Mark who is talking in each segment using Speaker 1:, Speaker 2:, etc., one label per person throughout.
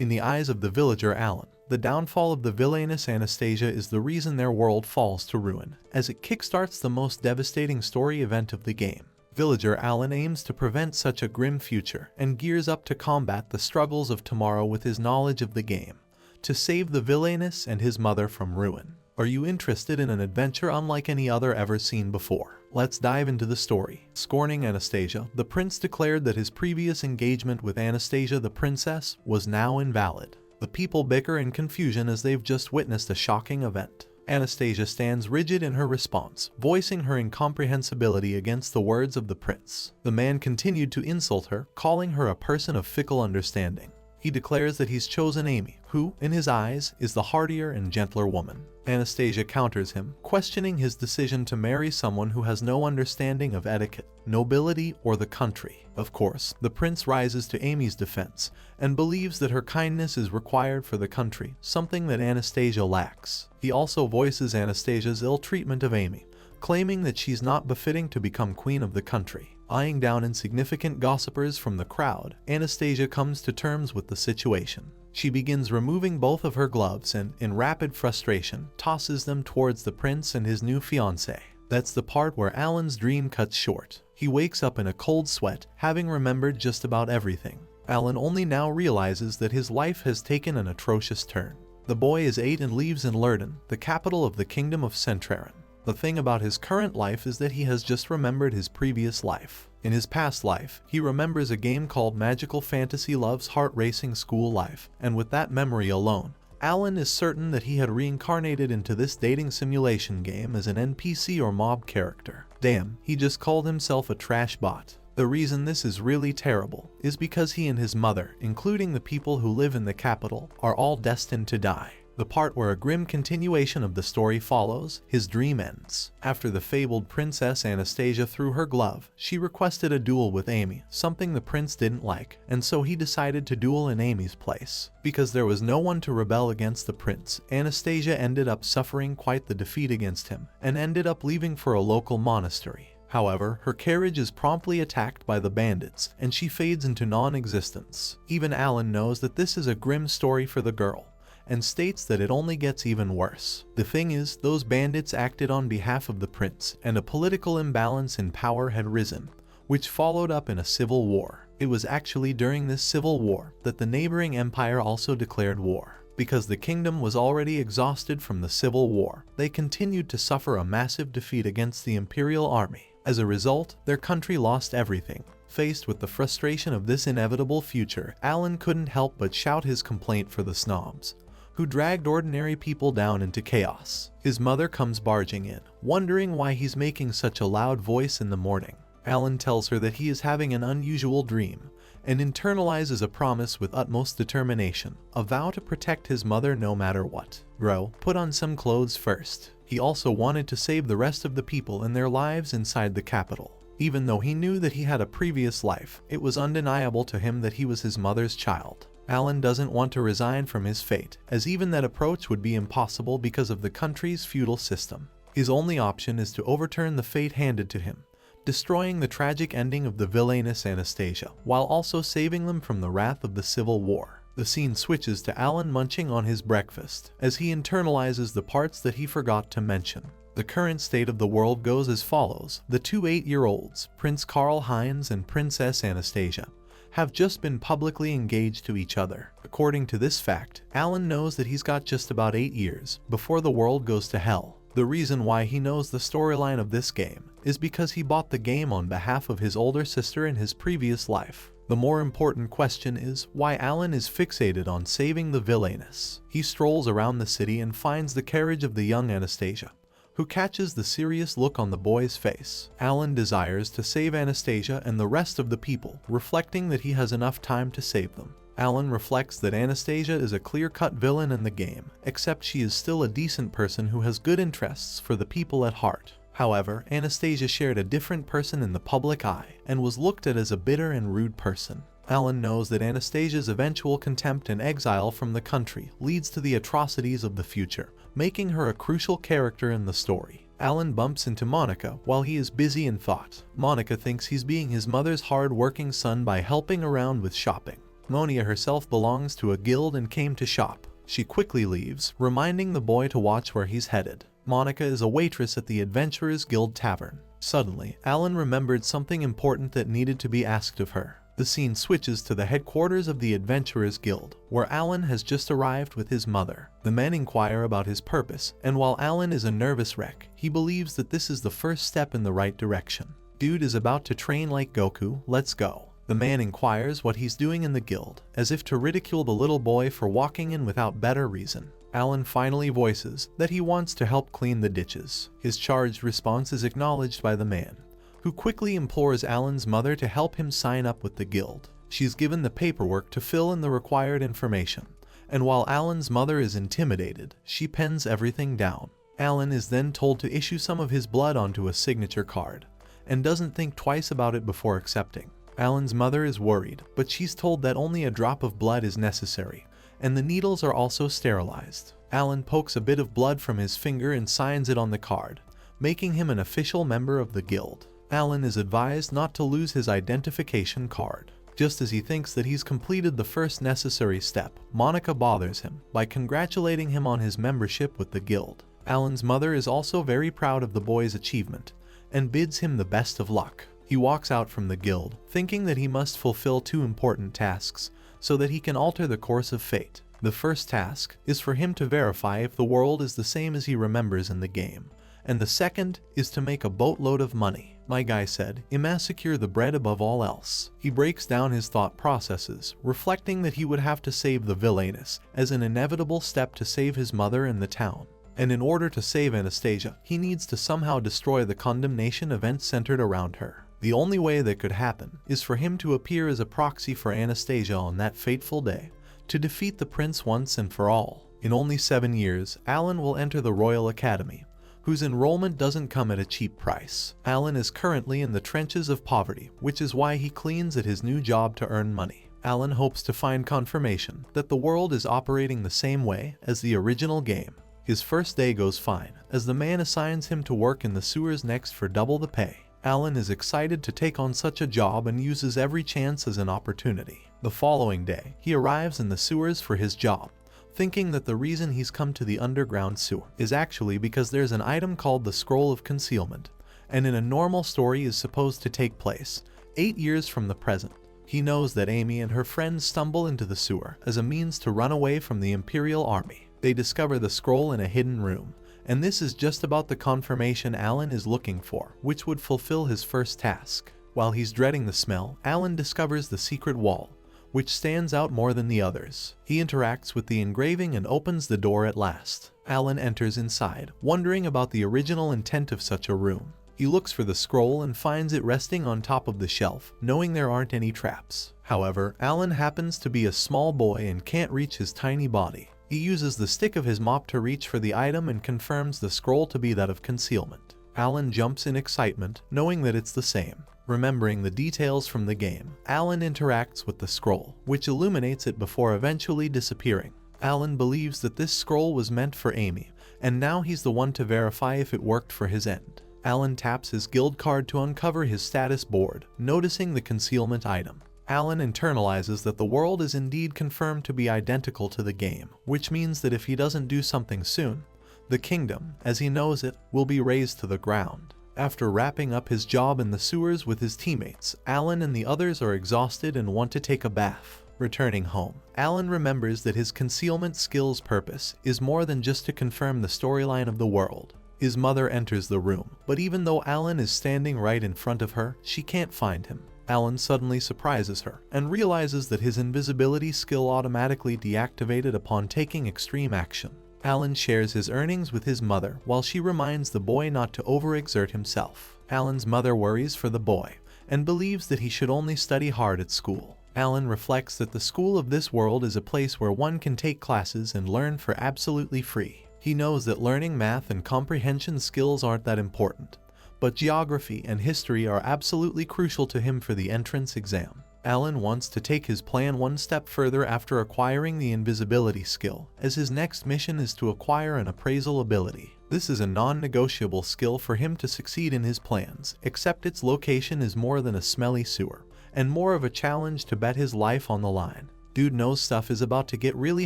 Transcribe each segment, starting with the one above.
Speaker 1: In the eyes of the villager Alan, the downfall of the Villainess Anastasia is the reason their world falls to ruin, as it kickstarts the most devastating story event of the game. Villager Alan aims to prevent such a grim future and gears up to combat the struggles of tomorrow with his knowledge of the game, to save the Villainess and his mother from ruin. Are you interested in an adventure unlike any other ever seen before? Let's dive into the story. Scorning Anastasia, the prince declared that his previous engagement with Anastasia the princess was now invalid. The people bicker in confusion as they've just witnessed a shocking event. Anastasia stands rigid in her response, voicing her incomprehensibility against the words of the prince. The man continued to insult her, calling her a person of fickle understanding. He declares that he's chosen Amy, who, in his eyes, is the hardier and gentler woman. Anastasia counters him, questioning his decision to marry someone who has no understanding of etiquette, nobility, or the country. Of course, the prince rises to Amy's defense and believes that her kindness is required for the country, something that Anastasia lacks. He also voices Anastasia's ill treatment of Amy, claiming that she's not befitting to become queen of the country. Eyeing down insignificant gossipers from the crowd, Anastasia comes to terms with the situation. She begins removing both of her gloves and, in rapid frustration, tosses them towards the prince and his new fiancée. That's the part where Alan's dream cuts short. He wakes up in a cold sweat, having remembered just about everything. Alan only now realizes that his life has taken an atrocious turn. The boy is 8 and lives in Lurden, the capital of the kingdom of Centraren. The thing about his current life is that he has just remembered his previous life. In his past life, he remembers a game called Magical Fantasy Love's Heart Racing School Life, and with that memory alone, Alan is certain that he had reincarnated into this dating simulation game as an NPC or mob character. Damn, he just called himself a trash bot. The reason this is really terrible is because he and his mother, including the people who live in the capital, are all destined to die. The part where a grim continuation of the story follows, his dream ends. After the fabled Princess Anastasia threw her glove, she requested a duel with Amy, something the prince didn't like, and so he decided to duel in Amy's place. Because there was no one to rebel against the prince, Anastasia ended up suffering quite the defeat against him, and ended up leaving for a local monastery. However, her carriage is promptly attacked by the bandits, and she fades into non-existence. Even Alan knows that this is a grim story for the girl, and states that it only gets even worse. The thing is, those bandits acted on behalf of the prince, and a political imbalance in power had risen, which followed up in a civil war. It was actually during this civil war that the neighboring empire also declared war. Because the kingdom was already exhausted from the civil war, they continued to suffer a massive defeat against the imperial army. As a result, their country lost everything. Faced with the frustration of this inevitable future, Alan couldn't help but shout his complaint for the snobs, who dragged ordinary people down into chaos. His mother comes barging in, wondering why he's making such a loud voice in the morning. Alan tells her that he is having an unusual dream, and internalizes a promise with utmost determination, a vow to protect his mother no matter what. Bro, put on some clothes first. He also wanted to save the rest of the people and their lives inside the capital. Even though he knew that he had a previous life, it was undeniable to him that he was his mother's child. Alan doesn't want to resign from his fate, as even that approach would be impossible because of the country's feudal system. His only option is to overturn the fate handed to him, destroying the tragic ending of the Villainess Anastasia, while also saving them from the wrath of the civil war. The scene switches to Alan munching on his breakfast, as he internalizes the parts that he forgot to mention. The current state of the world goes as follows. The two 8-year-olds, Prince Karl Heinz and Princess Anastasia, have just been publicly engaged to each other. According to this fact, Alan knows that he's got just about 8 years before the world goes to hell. The reason why he knows the storyline of this game is because he bought the game on behalf of his older sister in his previous life. The more important question is why Alan is fixated on saving the Villainess. He strolls around the city and finds the carriage of the young Anastasia, who catches the serious look on the boy's face. Alan desires to save Anastasia and the rest of the people, reflecting that he has enough time to save them. Alan reflects that Anastasia is a clear-cut villain in the game, except she is still a decent person who has good interests for the people at heart. However, Anastasia shared a different person in the public eye, and was looked at as a bitter and rude person. Alan knows that Anastasia's eventual contempt and exile from the country leads to the atrocities of the future, making her a crucial character in the story. Alan bumps into Monica while he is busy in thought. Monica thinks he's being his mother's hard-working son by helping around with shopping. Monia herself belongs to a guild and came to shop. She quickly leaves, reminding the boy to watch where he's headed. Monica is a waitress at the Adventurers Guild Tavern. Suddenly, Alan remembered something important that needed to be asked of her. The scene switches to the headquarters of the Adventurers Guild, where Alan has just arrived with his mother. The men inquire about his purpose, and while Alan is a nervous wreck, he believes that this is the first step in the right direction. Dude is about to train like Goku, let's go. The man inquires what he's doing in the guild, as if to ridicule the little boy for walking in without better reason. Alan finally voices that he wants to help clean the ditches. His charged response is acknowledged by the man, who quickly implores Alan's mother to help him sign up with the guild. She's given the paperwork to fill in the required information, and while Alan's mother is intimidated, she pens everything down. Alan is then told to issue some of his blood onto a signature card, and doesn't think twice about it before accepting. Alan's mother is worried, but she's told that only a drop of blood is necessary, and the needles are also sterilized. Alan pokes a bit of blood from his finger and signs it on the card, making him an official member of the guild. Alan is advised not to lose his identification card. Just as he thinks that he's completed the first necessary step, Monica bothers him by congratulating him on his membership with the guild. Alan's mother is also very proud of the boy's achievement and bids him the best of luck. He walks out from the guild, thinking that he must fulfill 2 important tasks so that he can alter the course of fate. The first task is for him to verify if the world is the same as he remembers in the game, and the second is to make a boatload of money. My guy said, "Massacre the bread above all else." He breaks down his thought processes, reflecting that he would have to save the Villainess as an inevitable step to save his mother and the town. And in order to save Anastasia, he needs to somehow destroy the condemnation events centered around her. The only way that could happen is for him to appear as a proxy for Anastasia on that fateful day, to defeat the prince once and for all. In only 7 years, Alan will enter the Royal Academy, whose enrollment doesn't come at a cheap price. Alan is currently in the trenches of poverty, which is why he cleans at his new job to earn money. Alan hopes to find confirmation that the world is operating the same way as the original game. His first day goes fine, as the man assigns him to work in the sewers next for double the pay. Alan is excited to take on such a job and uses every chance as an opportunity. The following day, he arrives in the sewers for his job, thinking that the reason he's come to the underground sewer is actually because there's an item called the Scroll of Concealment, and in a normal story is supposed to take place 8 years from the present. He knows that Amy and her friends stumble into the sewer as a means to run away from the Imperial Army. They discover the scroll in a hidden room, and this is just about the confirmation Alan is looking for, which would fulfill his first task. While he's dreading the smell, Alan discovers the secret wall, which stands out more than the others. He interacts with the engraving and opens the door at last. Alan enters inside, wondering about the original intent of such a room. He looks for the scroll and finds it resting on top of the shelf, knowing there aren't any traps. However, Alan happens to be a small boy and can't reach his tiny body. He uses the stick of his mop to reach for the item and confirms the scroll to be that of concealment. Alan jumps in excitement, knowing that it's the same. Remembering the details from the game, Alan interacts with the scroll, which illuminates it before eventually disappearing. Alan believes that this scroll was meant for Amy, and now he's the one to verify if it worked for his end. Alan taps his guild card to uncover his status board, noticing the concealment item. Alan internalizes that the world is indeed confirmed to be identical to the game, which means that if he doesn't do something soon, the kingdom, as he knows it, will be razed to the ground. After wrapping up his job in the sewers with his teammates, Alan and the others are exhausted and want to take a bath. Returning home, Alan remembers that his concealment skill's purpose is more than just to confirm the storyline of the world. His mother enters the room, but even though Alan is standing right in front of her, she can't find him. Alan suddenly surprises her and realizes that his invisibility skill automatically deactivated upon taking extreme action. Alan shares his earnings with his mother while she reminds the boy not to overexert himself. Alan's mother worries for the boy and believes that he should only study hard at school. Alan reflects that the school of this world is a place where one can take classes and learn for absolutely free. He knows that learning math and comprehension skills aren't that important, but geography and history are absolutely crucial to him for the entrance exam. Alan wants to take his plan one step further after acquiring the invisibility skill, as his next mission is to acquire an appraisal ability. This is a non-negotiable skill for him to succeed in his plans, except its location is more than a smelly sewer, and more of a challenge to bet his life on the line. Dude knows stuff is about to get really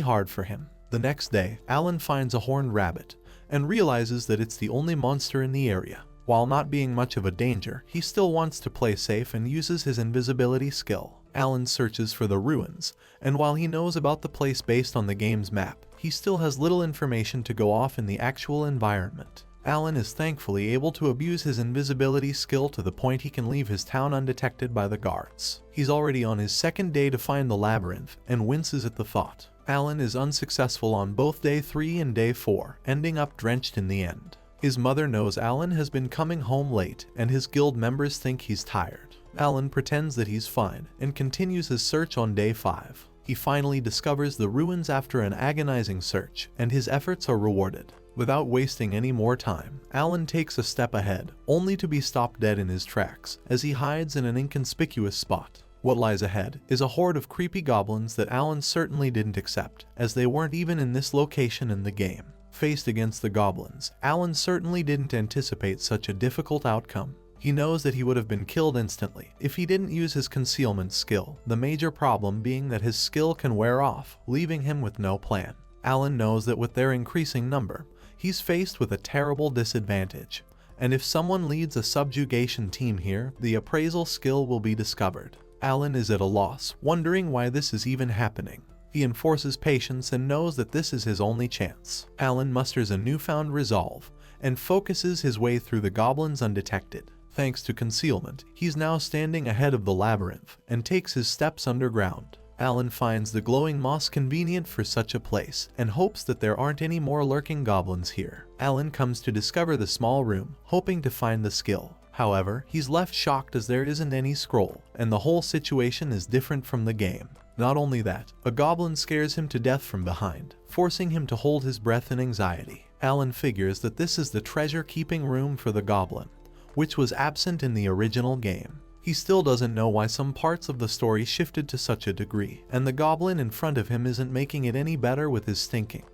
Speaker 1: hard for him. The next day, Alan finds a horned rabbit and realizes that it's the only monster in the area. While not being much of a danger, he still wants to play safe and uses his invisibility skill. Alan searches for the ruins, and while he knows about the place based on the game's map, he still has little information to go off in the actual environment. Alan is thankfully able to abuse his invisibility skill to the point he can leave his town undetected by the guards. He's already on his second day to find the labyrinth and winces at the thought. Alan is unsuccessful on both day 3 and day 4, ending up drenched in the end. His mother knows Alan has been coming home late, and his guild members think he's tired. Alan pretends that he's fine and continues his search on day 5. He finally discovers the ruins after an agonizing search, and his efforts are rewarded. Without wasting any more time, Alan takes a step ahead, only to be stopped dead in his tracks as he hides in an inconspicuous spot. What lies ahead is a horde of creepy goblins that Alan certainly didn't accept, as they weren't even in this location in the game. Faced against the goblins, Alan certainly didn't anticipate such a difficult outcome. He knows that he would have been killed instantly if he didn't use his concealment skill, the major problem being that his skill can wear off, leaving him with no plan. Alan knows that with their increasing number, he's faced with a terrible disadvantage, and if someone leads a subjugation team here, the appraisal skill will be discovered. Alan is at a loss, wondering why this is even happening. He enforces patience and knows that this is his only chance. Alan musters a newfound resolve and focuses his way through the goblins undetected. Thanks to concealment, he's now standing ahead of the labyrinth and takes his steps underground. Alan finds the glowing moss convenient for such a place and hopes that there aren't any more lurking goblins here. Alan comes to discover the small room, hoping to find the skill. However, he's left shocked as there isn't any scroll, and the whole situation is different from the game. Not only that, a goblin scares him to death from behind, forcing him to hold his breath in anxiety. Alan figures that this is the treasure-keeping room for the goblin, which was absent in the original game. He still doesn't know why some parts of the story shifted to such a degree, and the goblin in front of him isn't making it any better with his stinking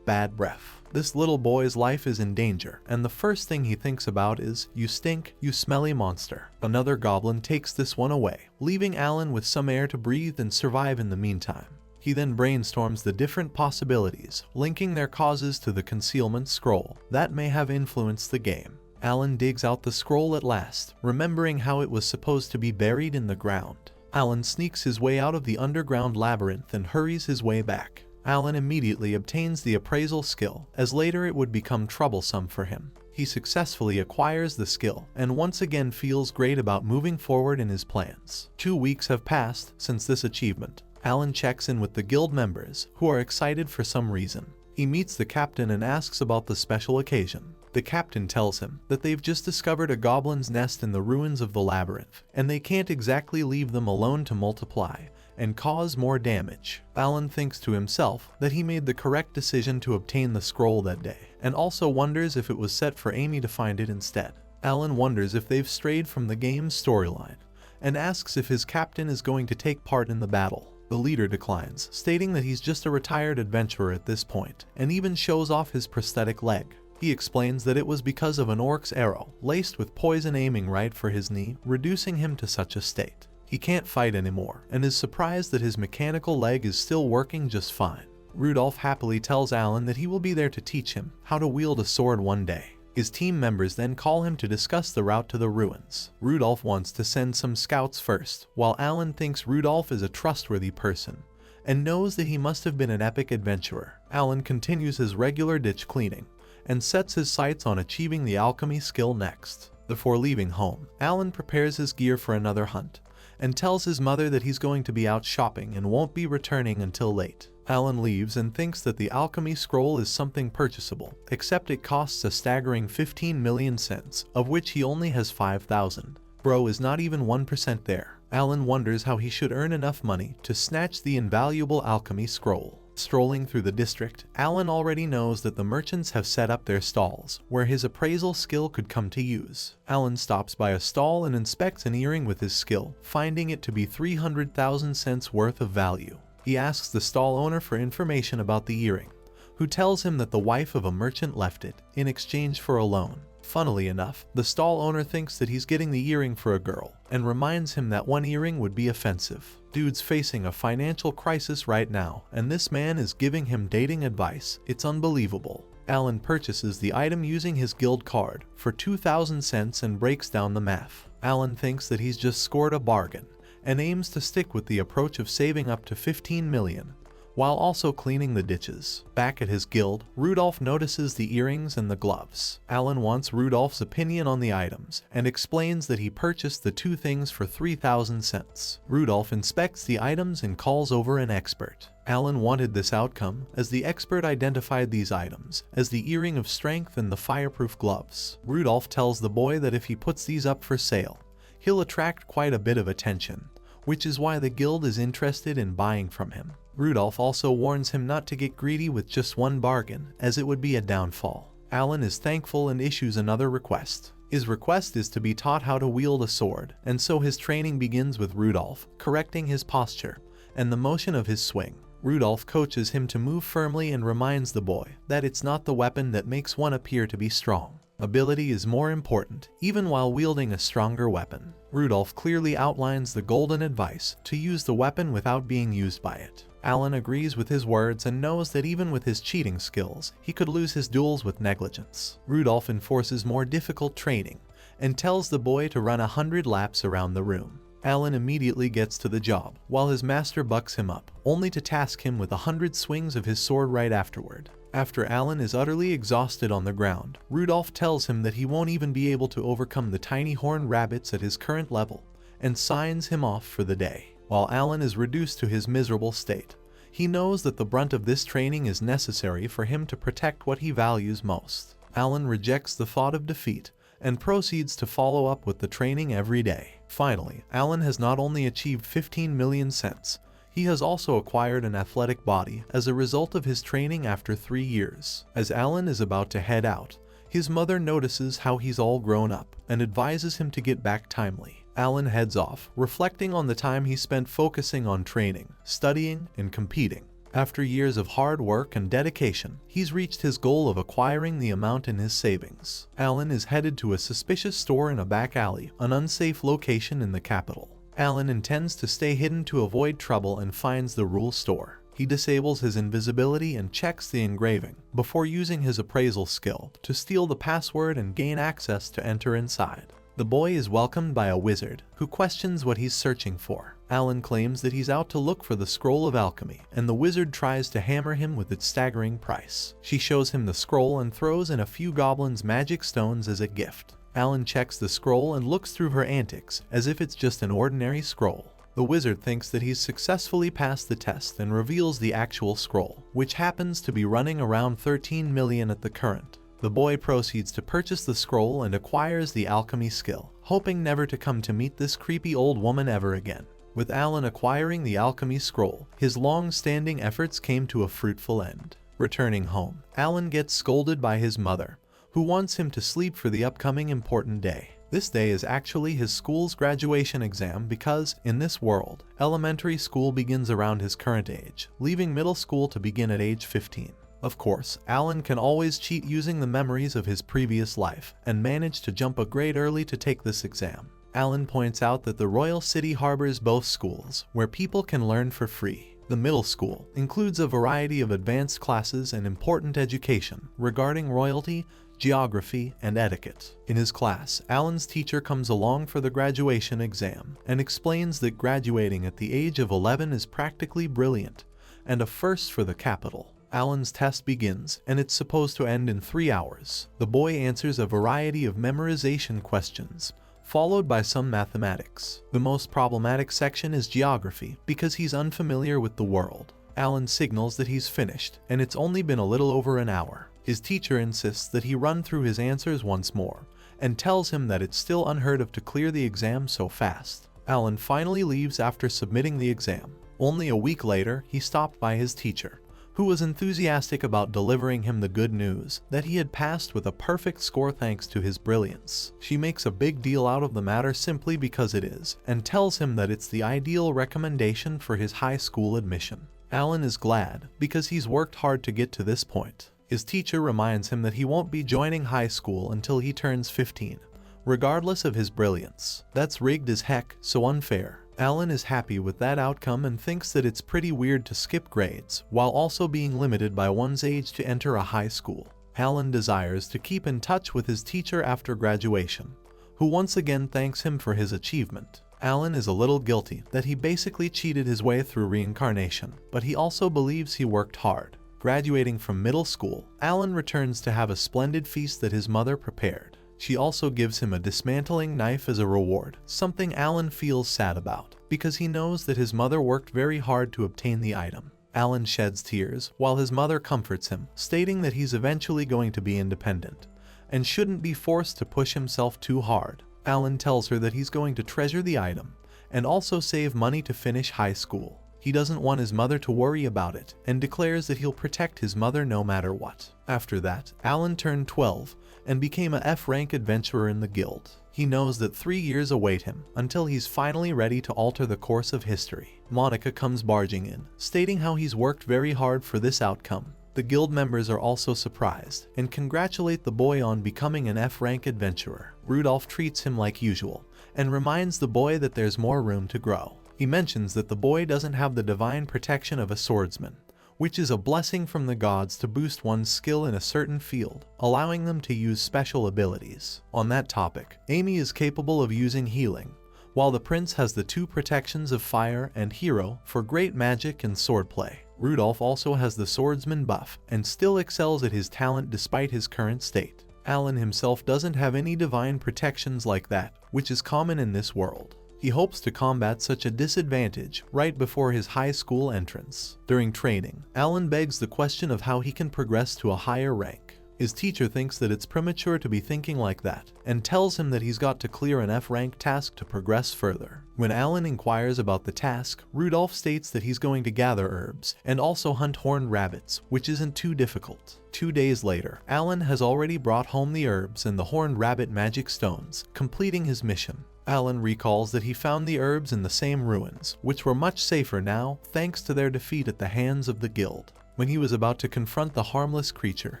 Speaker 1: bad breath. This little boy's life is in danger, and the first thing he thinks about is, "You stink, you smelly monster." Another goblin takes this one away, leaving Alan with some air to breathe and survive in the meantime. He then brainstorms the different possibilities, linking their causes to the concealment scroll that may have influenced the game. Alan digs out the scroll at last, remembering how it was supposed to be buried in the ground. Alan sneaks his way out of the underground labyrinth and hurries his way back. Alan immediately obtains the appraisal skill, as later it would become troublesome for him. He successfully acquires the skill, and once again feels great about moving forward in his plans. 2 weeks have passed since this achievement. Alan checks in with the guild members, who are excited for some reason. He meets the captain and asks about the special occasion. The captain tells him that they've just discovered a goblin's nest in the ruins of the labyrinth, and they can't exactly leave them alone to multiply and cause more damage. Alan thinks to himself that he made the correct decision to obtain the scroll that day, and also wonders if it was set for Amy to find it instead. Alan wonders if they've strayed from the game's storyline, and asks if his captain is going to take part in the battle. The leader declines, stating that he's just a retired adventurer at this point, and even shows off his prosthetic leg. He explains that it was because of an orc's arrow, laced with poison aiming right for his knee, reducing him to such a state. He can't fight anymore, and is surprised that his mechanical leg is still working just fine. Rudolph happily tells Alan that he will be there to teach him how to wield a sword one day. His team members then call him to discuss the route to the ruins. Rudolph wants to send some scouts first, while Alan thinks Rudolph is a trustworthy person, and knows that he must have been an epic adventurer. Alan continues his regular ditch cleaning, and sets his sights on achieving the alchemy skill next. Before leaving home, Alan prepares his gear for another hunt, and tells his mother that he's going to be out shopping and won't be returning until late. Alan leaves and thinks that the alchemy scroll is something purchasable, except it costs a staggering 15 million cents, of which he only has 5,000. Bro is not even 1% there. Alan wonders how he should earn enough money to snatch the invaluable alchemy scroll. Strolling through the district, Alan already knows that the merchants have set up their stalls, where his appraisal skill could come to use. Alan stops by a stall and inspects an earring with his skill, finding it to be 300,000 cents worth of value. He asks the stall owner for information about the earring, who tells him that the wife of a merchant left it in exchange for a loan. Funnily enough, the stall owner thinks that he's getting the earring for a girl, and reminds him that one earring would be offensive. Dude's facing a financial crisis right now, and this man is giving him dating advice. It's unbelievable. Alan purchases the item using his guild card for 2,000 cents and breaks down the math. Alan thinks that he's just scored a bargain, and aims to stick with the approach of saving up to 15 million, while also cleaning the ditches. Back at his guild, Rudolph notices the earrings and the gloves. Alan wants Rudolph's opinion on the items, and explains that he purchased the two things for 3,000 cents. Rudolph inspects the items and calls over an expert. Alan wanted this outcome, as the expert identified these items as the earring of strength and the fireproof gloves. Rudolph tells the boy that if he puts these up for sale, he'll attract quite a bit of attention, which is why the guild is interested in buying from him. Rudolph also warns him not to get greedy with just one bargain, as it would be a downfall. Alan is thankful and issues another request. His request is to be taught how to wield a sword, and so his training begins with Rudolph correcting his posture and the motion of his swing. Rudolph coaches him to move firmly and reminds the boy that it's not the weapon that makes one appear to be strong. Ability is more important, even while wielding a stronger weapon. Rudolph clearly outlines the golden advice to use the weapon without being used by it. Alan agrees with his words and knows that even with his cheating skills, he could lose his duels with negligence. Rudolph enforces more difficult training and tells the boy to run 100 laps around the room. Alan immediately gets to the job, while his master bucks him up, only to task him with 100 swings of his sword right afterward. After Alan is utterly exhausted on the ground, Rudolph tells him that he won't even be able to overcome the tiny horned rabbits at his current level, and signs him off for the day. While Alan is reduced to his miserable state, he knows that the brunt of this training is necessary for him to protect what he values most. Alan rejects the thought of defeat, and proceeds to follow up with the training every day. Finally, Alan has not only achieved 15 million cents, he has also acquired an athletic body as a result of his training after 3 years. As Alan is about to head out, his mother notices how he's all grown up and advises him to get back timely. Alan heads off, reflecting on the time he spent focusing on training, studying, and competing. After years of hard work and dedication, he's reached his goal of acquiring the amount in his savings. Alan is headed to a suspicious store in a back alley, an unsafe location in the capital. Alan intends to stay hidden to avoid trouble and finds the rule store. He disables his invisibility and checks the engraving before using his appraisal skill to steal the password and gain access to enter inside. The boy is welcomed by a wizard who questions what he's searching for. Alan claims that he's out to look for the scroll of alchemy, and the wizard tries to hammer him with its staggering price. She shows him the scroll and throws in a few goblins' magic stones as a gift. Alan checks the scroll and looks through her antics as if it's just an ordinary scroll. The wizard thinks that he's successfully passed the test and reveals the actual scroll, which happens to be running around 13 million at the current. The boy proceeds to purchase the scroll and acquires the alchemy skill, hoping never to come to meet this creepy old woman ever again. With Alan acquiring the alchemy scroll, his long-standing efforts came to a fruitful end. Returning home, Alan gets scolded by his mother, who wants him to sleep for the upcoming important day. This day is actually his school's graduation exam because, in this world, elementary school begins around his current age, leaving middle school to begin at age 15. Of course, Alan can always cheat using the memories of his previous life, and manage to jump a grade early to take this exam. Alan points out that the Royal City harbors both schools, where people can learn for free. The middle school includes a variety of advanced classes and important education regarding royalty, geography, and etiquette. In his class, Alan's teacher comes along for the graduation exam and explains that graduating at the age of 11 is practically brilliant and a first for the capital. Alan's test begins, and it's supposed to end in 3 hours. The boy answers a variety of memorization questions, followed by some mathematics. The most problematic section is geography, because he's unfamiliar with the world. Alan signals that he's finished, and it's only been a little over an hour. His teacher insists that he run through his answers once more, and tells him that it's still unheard of to clear the exam so fast. Alan finally leaves after submitting the exam. Only a week later, he stopped by his teacher, who was enthusiastic about delivering him the good news that he had passed with a perfect score thanks to his brilliance. She makes a big deal out of the matter simply because it is, and tells him that it's the ideal recommendation for his high school admission. Alan is glad because he's worked hard to get to this point. His teacher reminds him that he won't be joining high school until he turns 15, regardless of his brilliance. That's rigged as heck, so unfair. Alan is happy with that outcome and thinks that it's pretty weird to skip grades, while also being limited by one's age to enter a high school. Alan desires to keep in touch with his teacher after graduation, who once again thanks him for his achievement. Alan is a little guilty that he basically cheated his way through reincarnation, but he also believes he worked hard. Graduating from middle school, Alan returns to have a splendid feast that his mother prepared. She also gives him a dismantling knife as a reward, something Alan feels sad about, because he knows that his mother worked very hard to obtain the item. Alan sheds tears, while his mother comforts him, stating that he's eventually going to be independent, and shouldn't be forced to push himself too hard. Alan tells her that he's going to treasure the item, and also save money to finish high school. He doesn't want his mother to worry about it, and declares that he'll protect his mother no matter what. After that, Alan turned 12, and became a F-rank adventurer in the guild. He knows that 3 years await him, until he's finally ready to alter the course of history. Monica comes barging in, stating how he's worked very hard for this outcome. The guild members are also surprised, and congratulate the boy on becoming an F-rank adventurer. Rudolph treats him like usual, and reminds the boy that there's more room to grow. He mentions that the boy doesn't have the divine protection of a swordsman, which is a blessing from the gods to boost one's skill in a certain field, allowing them to use special abilities. On that topic, Amy is capable of using healing, while the prince has the 2 protections of fire and hero for great magic and swordplay. Rudolph also has the swordsman buff, and still excels at his talent despite his current state. Alan himself doesn't have any divine protections like that, which is common in this world. He hopes to combat such a disadvantage right before his high school entrance. During training, Alan begs the question of how he can progress to a higher rank. His teacher thinks that it's premature to be thinking like that, and tells him that he's got to clear an F-rank task to progress further. When Alan inquires about the task, Rudolph states that he's going to gather herbs, and also hunt horned rabbits, which isn't too difficult. 2 days later, Alan has already brought home the herbs and the horned rabbit magic stones, completing his mission. Alan recalls that he found the herbs in the same ruins, which were much safer now thanks to their defeat at the hands of the guild. When he was about to confront the harmless creature,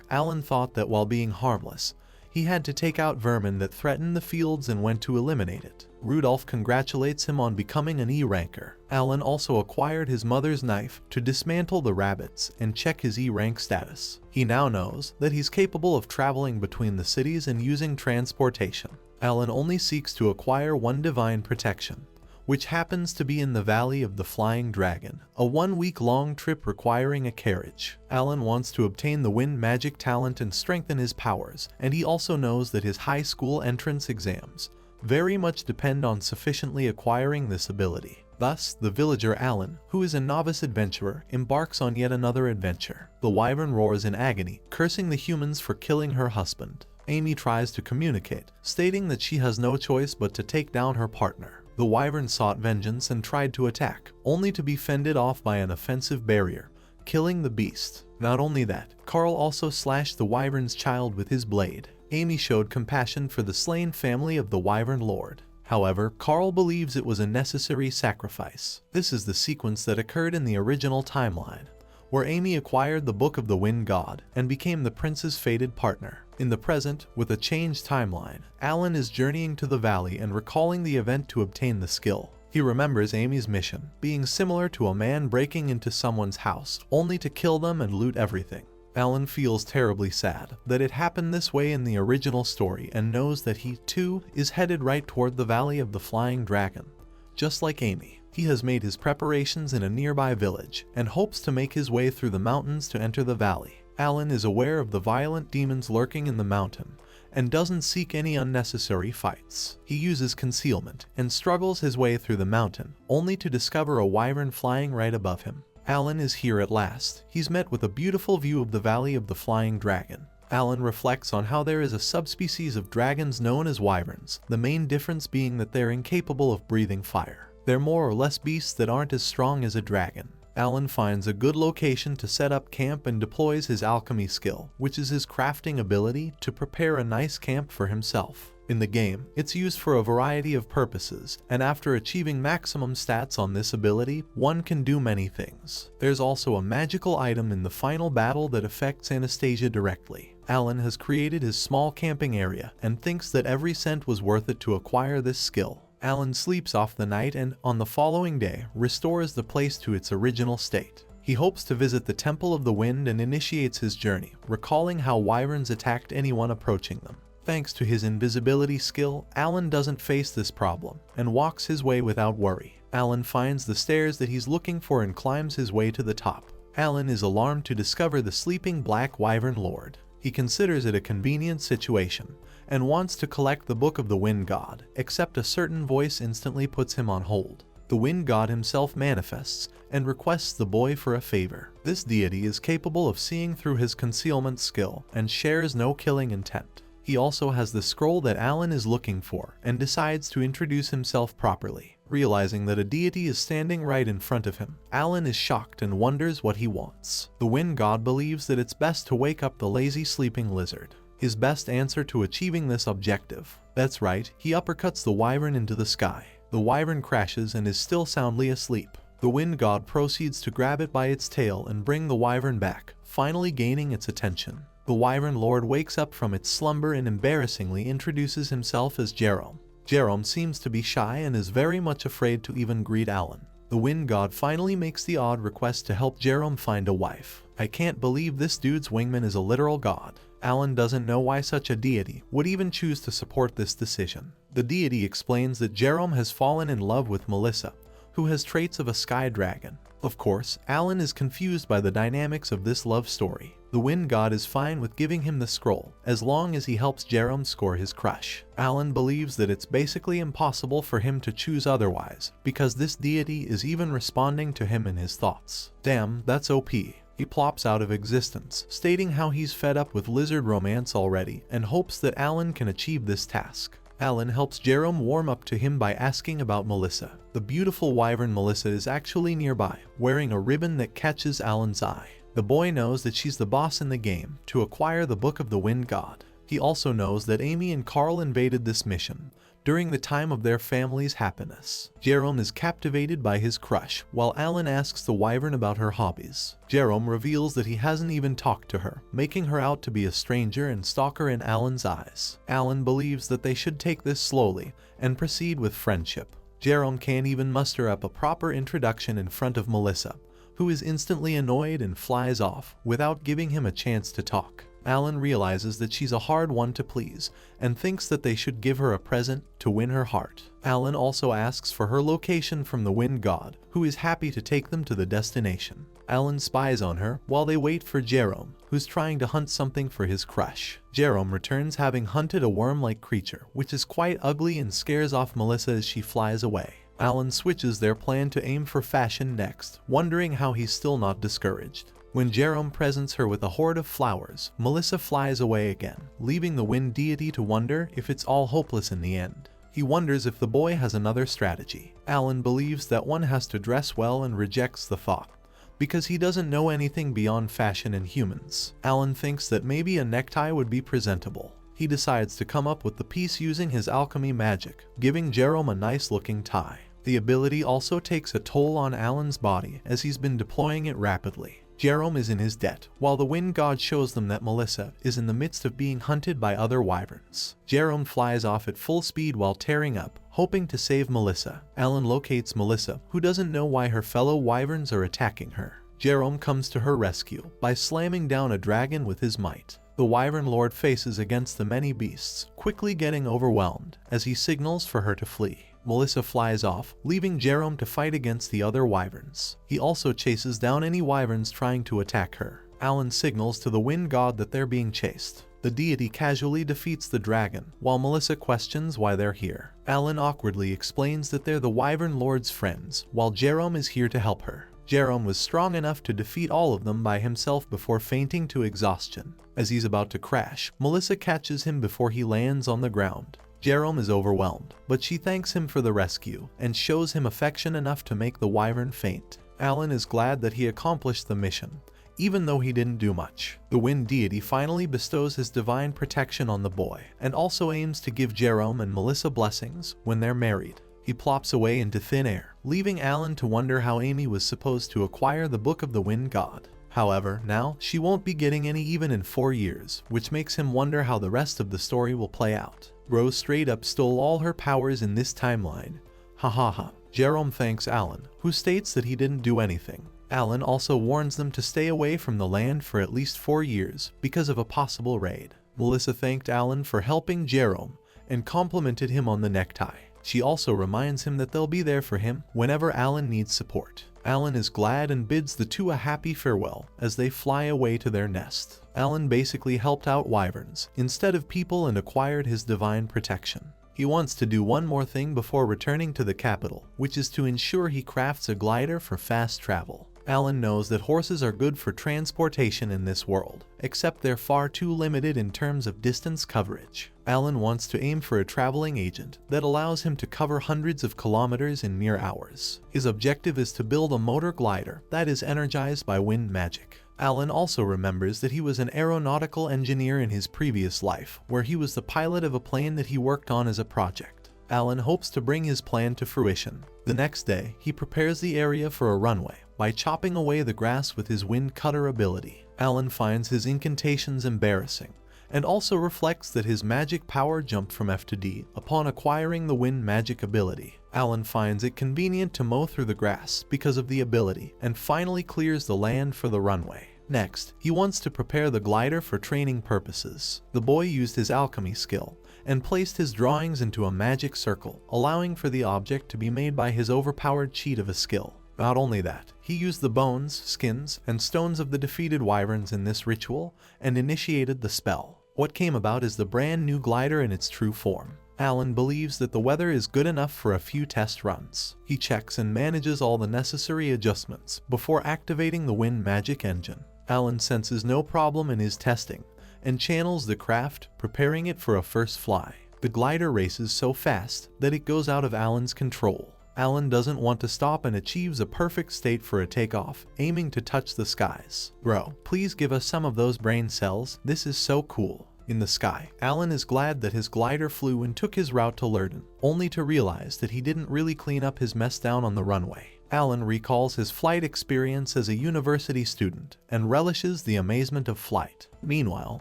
Speaker 1: Alan thought that while being harmless, he had to take out vermin that threatened the fields and went to eliminate it. Rudolph congratulates him on becoming an E-ranker. Alan also acquired his mother's knife to dismantle the rabbits and check his E-rank status. He now knows that he's capable of traveling between the cities and using transportation. Alan only seeks to acquire one divine protection, which happens to be in the Valley of the Flying Dragon, a 1-week-long trip requiring a carriage. Alan wants to obtain the wind magic talent and strengthen his powers, and he also knows that his high school entrance exams very much depend on sufficiently acquiring this ability. Thus, the villager Alan, who is a novice adventurer, embarks on yet another adventure. The wyvern roars in agony, cursing the humans for killing her husband. Amy tries to communicate, stating that she has no choice but to take down her partner. The wyvern sought vengeance and tried to attack, only to be fended off by an offensive barrier, killing the beast. Not only that, Carl also slashed the wyvern's child with his blade. Amy showed compassion for the slain family of the wyvern lord. However, Carl believes it was a necessary sacrifice. This is the sequence that occurred in the original timeline, where Amy acquired the Book of the Wind God and became the prince's fated partner. In the present, with a changed timeline, Alan is journeying to the valley and recalling the event to obtain the skill. He remembers Amy's mission, being similar to a man breaking into someone's house, only to kill them and loot everything. Alan feels terribly sad that it happened this way in the original story and knows that he, too, is headed right toward the Valley of the Flying Dragon. Just like Amy, he has made his preparations in a nearby village and hopes to make his way through the mountains to enter the valley. Alan is aware of the violent demons lurking in the mountain and doesn't seek any unnecessary fights. He uses concealment and struggles his way through the mountain, only to discover a wyvern flying right above him. Alan is here at last. He's met with a beautiful view of the Valley of the Flying Dragon. Alan reflects on how there is a subspecies of dragons known as wyverns, the main difference being that they're incapable of breathing fire. They're more or less beasts that aren't as strong as a dragon. Alan finds a good location to set up camp and deploys his alchemy skill, which is his crafting ability, to prepare a nice camp for himself. In the game, it's used for a variety of purposes, and after achieving maximum stats on this ability, one can do many things. There's also a magical item in the final battle that affects Anastasia directly. Alan has created his small camping area and thinks that every cent was worth it to acquire this skill. Alan sleeps off the night and, on the following day, restores the place to its original state. He hopes to visit the Temple of the Wind and initiates his journey, recalling how wyverns attacked anyone approaching them. Thanks to his invisibility skill, Alan doesn't face this problem and walks his way without worry. Alan finds the stairs that he's looking for and climbs his way to the top. Alan is alarmed to discover the sleeping Black Wyvern Lord. He considers it a convenient situation and wants to collect the Book of the Wind God, except a certain voice instantly puts him on hold. The Wind God himself manifests and requests the boy for a favor. This deity is capable of seeing through his concealment skill and shares no killing intent. He also has the scroll that Alan is looking for and decides to introduce himself properly. Realizing that a deity is standing right in front of him, Alan is shocked and wonders what he wants. The Wind God believes that it's best to wake up the lazy sleeping lizard. His best answer to achieving this objective. That's right, he uppercuts the wyvern into the sky. The wyvern crashes and is still soundly asleep. The Wind God proceeds to grab it by its tail and bring the wyvern back, finally gaining its attention. The Wyvern Lord wakes up from its slumber and embarrassingly introduces himself as Jerome. Jerome seems to be shy and is very much afraid to even greet Alan. The Wind God finally makes the odd request to help Jerome find a wife. I can't believe this dude's wingman is a literal god. Alan doesn't know why such a deity would even choose to support this decision. The deity explains that Jerome has fallen in love with Melissa, who has traits of a sky dragon. Of course, Alan is confused by the dynamics of this love story. The Wind God is fine with giving him the scroll, as long as he helps Jerome score his crush. Alan believes that it's basically impossible for him to choose otherwise, because this deity is even responding to him in his thoughts. Damn, that's OP. He plops out of existence, stating how he's fed up with lizard romance already and hopes that Alan can achieve this task. Alan helps Jerome warm up to him by asking about Melissa. The beautiful wyvern Melissa is actually nearby, wearing a ribbon that catches Alan's eye. The boy knows that she's the boss in the game to acquire the Book of the Wind God. He also knows that Amy and Carl invaded this mission during the time of their family's happiness. Jerome is captivated by his crush, while Alan asks the wyvern about her hobbies. Jerome reveals that he hasn't even talked to her, making her out to be a stranger and stalker in Alan's eyes. Alan believes that they should take this slowly and proceed with friendship. Jerome can't even muster up a proper introduction in front of Melissa, who is instantly annoyed and flies off without giving him a chance to talk. Alan realizes that she's a hard one to please and thinks that they should give her a present to win her heart. Alan also asks for her location from the Wind God, who is happy to take them to the destination. Alan spies on her while they wait for Jerome, who's trying to hunt something for his crush. Jerome returns having hunted a worm-like creature, which is quite ugly and scares off Melissa as she flies away. Alan switches their plan to aim for fashion next, wondering how he's still not discouraged. When Jerome presents her with a hoard of flowers, Melissa flies away again, leaving the wind deity to wonder if it's all hopeless in the end. He wonders if the boy has another strategy. Alan believes that one has to dress well and rejects the thought, because he doesn't know anything beyond fashion and humans. Alan thinks that maybe a necktie would be presentable. He decides to come up with the piece using his alchemy magic, giving Jerome a nice looking tie. The ability also takes a toll on Alan's body as he's been deploying it rapidly. Jerome is in his debt, while the Wind God shows them that Melissa is in the midst of being hunted by other wyverns. Jerome flies off at full speed while tearing up, hoping to save Melissa. Alan locates Melissa, who doesn't know why her fellow wyverns are attacking her. Jerome comes to her rescue by slamming down a dragon with his might. The Wyvern Lord faces against the many beasts, quickly getting overwhelmed as he signals for her to flee. Melissa flies off, leaving Jerome to fight against the other wyverns. He also chases down any wyverns trying to attack her. Alan signals to the Wind God that they're being chased. The deity casually defeats the dragon, while Melissa questions why they're here. Alan awkwardly explains that they're the Wyvern Lord's friends, while Jerome is here to help her. Jerome was strong enough to defeat all of them by himself before fainting to exhaustion. As he's about to crash, Melissa catches him before he lands on the ground. Jerome is overwhelmed, but she thanks him for the rescue and shows him affection enough to make the wyvern faint. Alan is glad that he accomplished the mission, even though he didn't do much. The wind deity finally bestows his divine protection on the boy, and also aims to give Jerome and Melissa blessings when they're married. He plops away into thin air, leaving Alan to wonder how Amy was supposed to acquire the Book of the Wind God. However, now she won't be getting any even in 4 years, which makes him wonder how the rest of the story will play out. Rose straight up stole all her powers in this timeline. Ha ha ha. Jerome thanks Alan, who states that he didn't do anything. Alan also warns them to stay away from the land for at least 4 years because of a possible raid. Melissa thanked Alan for helping Jerome and complimented him on the necktie. She also reminds him that they'll be there for him whenever Alan needs support. Alan is glad and bids the two a happy farewell as they fly away to their nest. Alan basically helped out wyverns instead of people and acquired his divine protection. He wants to do one more thing before returning to the capital, which is to ensure he crafts a glider for fast travel. Alan knows that horses are good for transportation in this world, except they're far too limited in terms of distance coverage. Alan wants to aim for a traveling agent that allows him to cover hundreds of kilometers in mere hours. His objective is to build a motor glider that is energized by wind magic. Alan also remembers that he was an aeronautical engineer in his previous life, where he was the pilot of a plane that he worked on as a project. Alan hopes to bring his plan to fruition. The next day, he prepares the area for a runway by chopping away the grass with his wind cutter ability. Alan finds his incantations embarrassing, and also reflects that his magic power jumped from F to D upon acquiring the wind magic ability. Alan finds it convenient to mow through the grass because of the ability, and finally clears the land for the runway. Next, he wants to prepare the glider for training purposes. The boy used his alchemy skill and placed his drawings into a magic circle, allowing for the object to be made by his overpowered cheat of a skill. Not only that, he used the bones, skins, and stones of the defeated wyverns in this ritual and initiated the spell. What came about is the brand new glider in its true form. Alan believes that the weather is good enough for a few test runs. He checks and manages all the necessary adjustments before activating the wind magic engine. Alan senses no problem in his testing and channels the craft, preparing it for a first fly. The glider races so fast that it goes out of Alan's control. Alan doesn't want to stop and achieves a perfect state for a takeoff, aiming to touch the skies. Bro, please give us some of those brain cells, this is so cool. In the sky, Alan is glad that his glider flew and took his route to Lurden, only to realize that he didn't really clean up his mess down on the runway. Alan recalls his flight experience as a university student and relishes the amazement of flight. Meanwhile,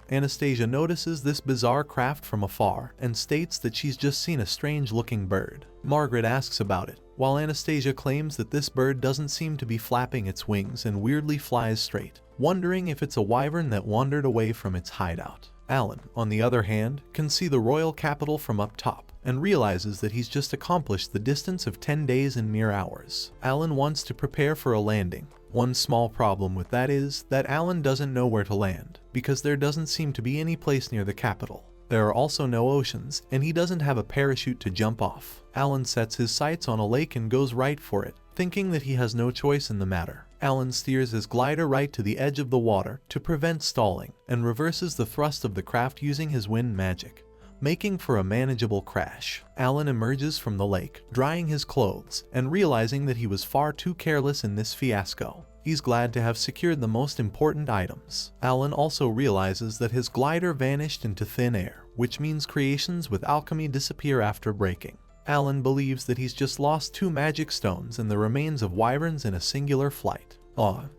Speaker 1: Anastasia notices this bizarre craft from afar and states that she's just seen a strange-looking bird. Margaret asks about it, while Anastasia claims that this bird doesn't seem to be flapping its wings and weirdly flies straight, wondering if it's a wyvern that wandered away from its hideout. Alan, on the other hand, can see the royal capital from up top and realizes that he's just accomplished the distance of 10 days in mere hours. Alan wants to prepare for a landing. One small problem with that is that Alan doesn't know where to land, because there doesn't seem to be any place near the capital. There are also no oceans, and he doesn't have a parachute to jump off. Alan sets his sights on a lake and goes right for it, thinking that he has no choice in the matter. Alan steers his glider right to the edge of the water to prevent stalling, and reverses the thrust of the craft using his wind magic, making for a manageable crash. Alan emerges from the lake, drying his clothes, and realizing that he was far too careless in this fiasco. He's glad to have secured the most important items. Alan also realizes that his glider vanished into thin air, which means creations with alchemy disappear after breaking. Alan believes that he's just lost 2 magic stones and the remains of wyverns in a singular flight.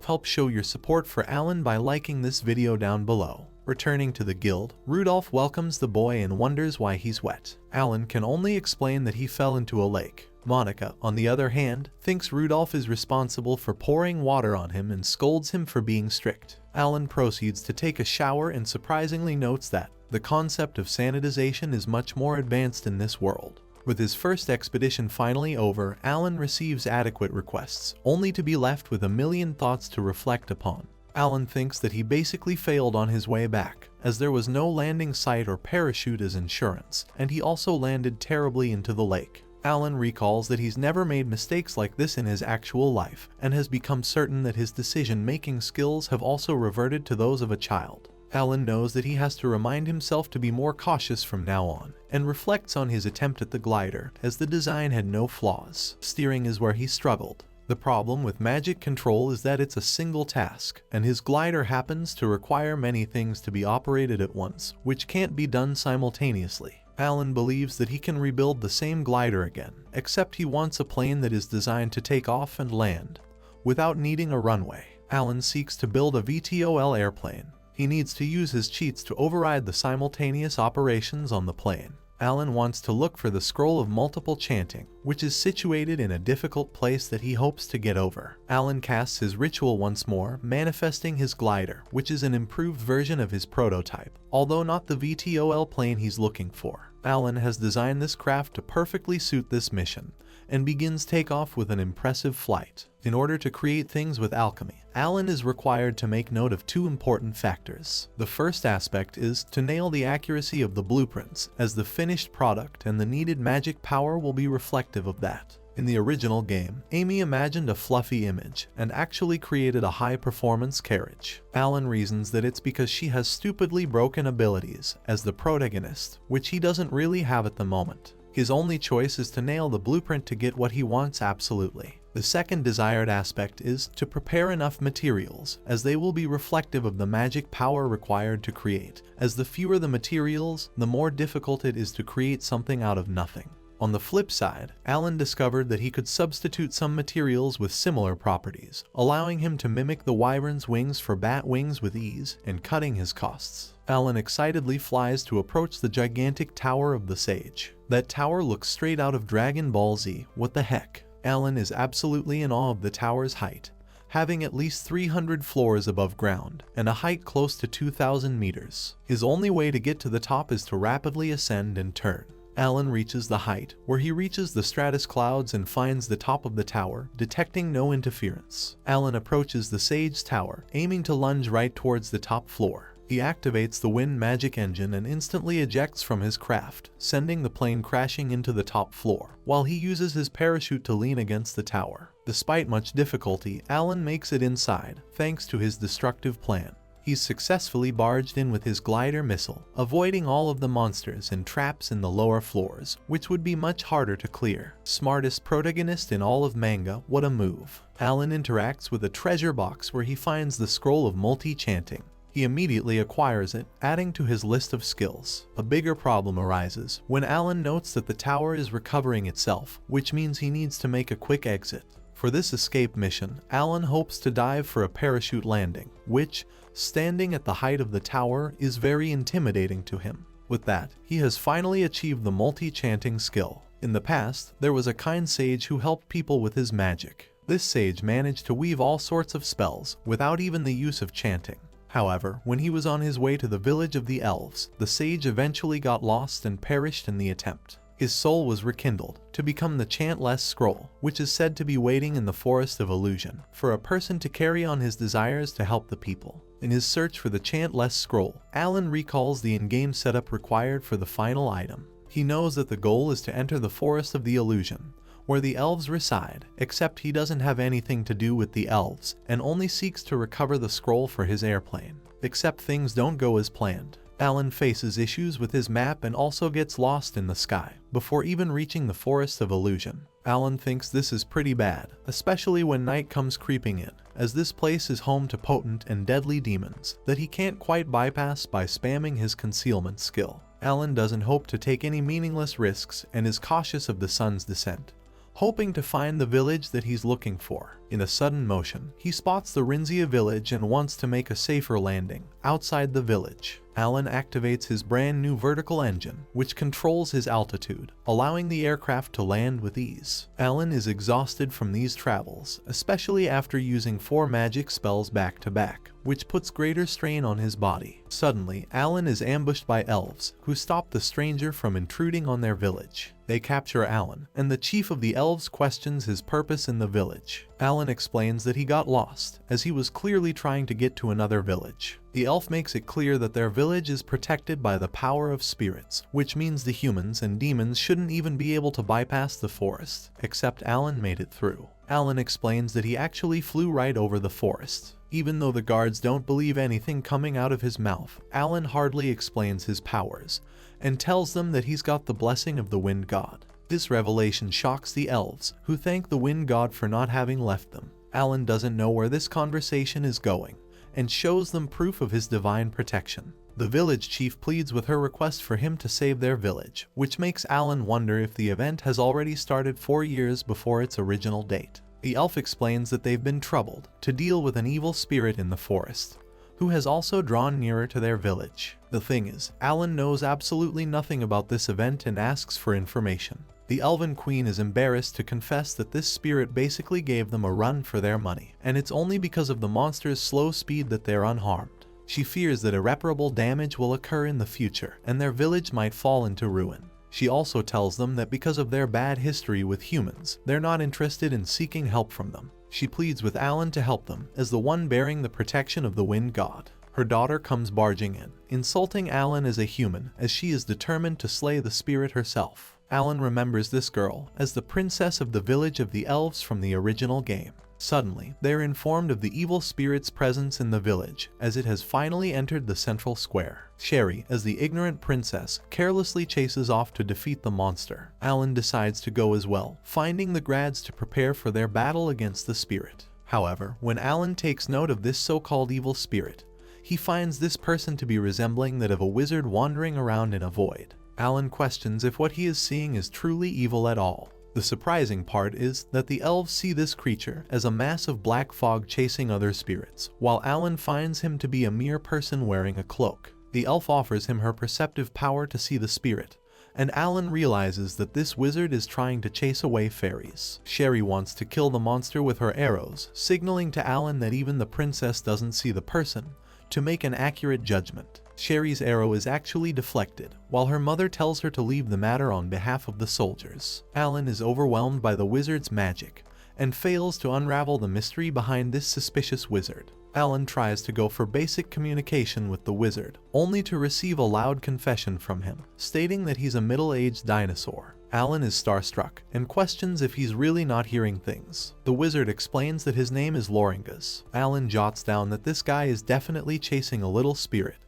Speaker 1: Help show your support for Alan by liking this video down below. Returning to the guild, Rudolph welcomes the boy and wonders why he's wet. Alan can only explain that he fell into a lake. Monica, on the other hand, thinks Rudolph is responsible for pouring water on him and scolds him for being strict. Alan proceeds to take a shower and surprisingly notes that the concept of sanitization is much more advanced in this world. With his first expedition finally over, Alan receives adequate requests, only to be left with a million thoughts to reflect upon. Alan thinks that he basically failed on his way back, as there was no landing site or parachute as insurance, and he also landed terribly into the lake. Alan recalls that he's never made mistakes like this in his actual life, and has become certain that his decision-making skills have also reverted to those of a child. Alan knows that he has to remind himself to be more cautious from now on, and reflects on his attempt at the glider, as the design had no flaws. Steering is where he struggled. The problem with magic control is that it's a single task, and his glider happens to require many things to be operated at once, which can't be done simultaneously. Alan believes that he can rebuild the same glider again, except he wants a plane that is designed to take off and land without needing a runway. Alan seeks to build a VTOL airplane. He needs to use his cheats to override the simultaneous operations on the plane. Alan wants to look for the scroll of multiple chanting, which is situated in a difficult place that he hopes to get over. Alan casts his ritual once more, manifesting his glider, which is an improved version of his prototype, although not the VTOL plane he's looking for. Alan has designed this craft to perfectly suit this mission, and begins takeoff with an impressive flight. In order to create things with alchemy, Alan is required to make note of two important factors. The first aspect is to nail the accuracy of the blueprints, as the finished product and the needed magic power will be reflective of that. In the original game, Amy imagined a fluffy image and actually created a high-performance carriage. Alan reasons that it's because she has stupidly broken abilities as the protagonist, which he doesn't really have at the moment. His only choice is to nail the blueprint to get what he wants absolutely. The second desired aspect is to prepare enough materials, as they will be reflective of the magic power required to create, as the fewer the materials, the more difficult it is to create something out of nothing. On the flip side, Alan discovered that he could substitute some materials with similar properties, allowing him to mimic the wyvern's wings for bat wings with ease and cutting his costs. Alan excitedly flies to approach the gigantic Tower of the Sage. That tower looks straight out of Dragon Ball Z. What the heck? Alan is absolutely in awe of the tower's height, having at least 300 floors above ground and a height close to 2,000 meters. His only way to get to the top is to rapidly ascend and turn. Alan reaches the height, where he reaches the stratus clouds and finds the top of the tower, detecting no interference. Alan approaches the Sage Tower, aiming to lunge right towards the top floor. He activates the wind magic engine and instantly ejects from his craft, sending the plane crashing into the top floor, while he uses his parachute to lean against the tower. Despite much difficulty, Alan makes it inside, thanks to his destructive plan. He's successfully barged in with his glider missile, avoiding all of the monsters and traps in the lower floors, which would be much harder to clear. Smartest protagonist in all of manga, what a move. Alan interacts with a treasure box where he finds the scroll of multi-chanting. He immediately acquires it, adding to his list of skills. A bigger problem arises when Alan notes that the tower is recovering itself, which means he needs to make a quick exit. For this escape mission, Alan hopes to dive for a parachute landing, which, standing at the height of the tower, is very intimidating to him. With that, he has finally achieved the multi-chanting skill. In the past, there was a kind sage who helped people with his magic. This sage managed to weave all sorts of spells without even the use of chanting. However, when he was on his way to the village of the elves, the sage eventually got lost and perished in the attempt. His soul was rekindled to become the Chantless Scroll, which is said to be waiting in the Forest of Illusion for a person to carry on his desires to help the people. In his search for the Chantless Scroll, Alan recalls the in-game setup required for the final item. He knows that the goal is to enter the Forest of the Illusion, where the elves reside, except he doesn't have anything to do with the elves and only seeks to recover the scroll for his airplane. Except things don't go as planned. Alan faces issues with his map and also gets lost in the sky before even reaching the Forest of Illusion. Alan thinks this is pretty bad, especially when night comes creeping in, as this place is home to potent and deadly demons that he can't quite bypass by spamming his concealment skill. Alan doesn't hope to take any meaningless risks and is cautious of the sun's descent, hoping to find the village that he's looking for. In a sudden motion, he spots the Rinzia village and wants to make a safer landing outside the village. Alan activates his brand new vertical engine, which controls his altitude, allowing the aircraft to land with ease. Alan is exhausted from these travels, especially after using 4 magic spells back to back, which puts greater strain on his body. Suddenly, Alan is ambushed by elves, who stop the stranger from intruding on their village. They capture Alan, and the chief of the elves questions his purpose in the village. Alan explains that he got lost, as he was clearly trying to get to another village. The elf makes it clear that their village is protected by the power of spirits, which means the humans and demons shouldn't even be able to bypass the forest, except Alan made it through. Alan explains that he actually flew right over the forest. Even though the guards don't believe anything coming out of his mouth, Alan hardly explains his powers, and tells them that he's got the blessing of the wind god. This revelation shocks the elves, who thank the wind god for not having left them. Alan doesn't know where this conversation is going, and shows them proof of his divine protection. The village chief pleads with her request for him to save their village, which makes Alan wonder if the event has already started 4 years before its original date. The elf explains that they've been troubled to deal with an evil spirit in the forest, who has also drawn nearer to their village. The thing is, Alan knows absolutely nothing about this event and asks for information. The Elven Queen is embarrassed to confess that this spirit basically gave them a run for their money, and it's only because of the monster's slow speed that they're unharmed. She fears that irreparable damage will occur in the future, and their village might fall into ruin. She also tells them that because of their bad history with humans, they're not interested in seeking help from them. She pleads with Alan to help them, as the one bearing the protection of the wind god. Her daughter comes barging in, insulting Alan as a human, as she is determined to slay the spirit herself. Alan remembers this girl as the princess of the village of the elves from the original game. Suddenly, they are informed of the evil spirit's presence in the village, as it has finally entered the central square. Sherry, as the ignorant princess, carelessly chases off to defeat the monster. Alan decides to go as well, finding the grads to prepare for their battle against the spirit. However, when Alan takes note of this so-called evil spirit, he finds this person to be resembling that of a wizard wandering around in a void. Alan questions if what he is seeing is truly evil at all. The surprising part is that the elves see this creature as a mass of black fog chasing other spirits, while Alan finds him to be a mere person wearing a cloak. The elf offers him her perceptive power to see the spirit, and Alan realizes that this wizard is trying to chase away fairies. Sherry wants to kill the monster with her arrows, signaling to Alan that even the princess doesn't see the person to make an accurate judgment. Sherry's arrow is actually deflected, while her mother tells her to leave the matter on behalf of the soldiers. Alan is overwhelmed by the wizard's magic, and fails to unravel the mystery behind this suspicious wizard. Alan tries to go for basic communication with the wizard, only to receive a loud confession from him, stating that he's a middle-aged dinosaur. Alan is starstruck, and questions if he's really not hearing things. The wizard explains that his name is Loringas. Alan jots down that this guy is definitely chasing a little spirit,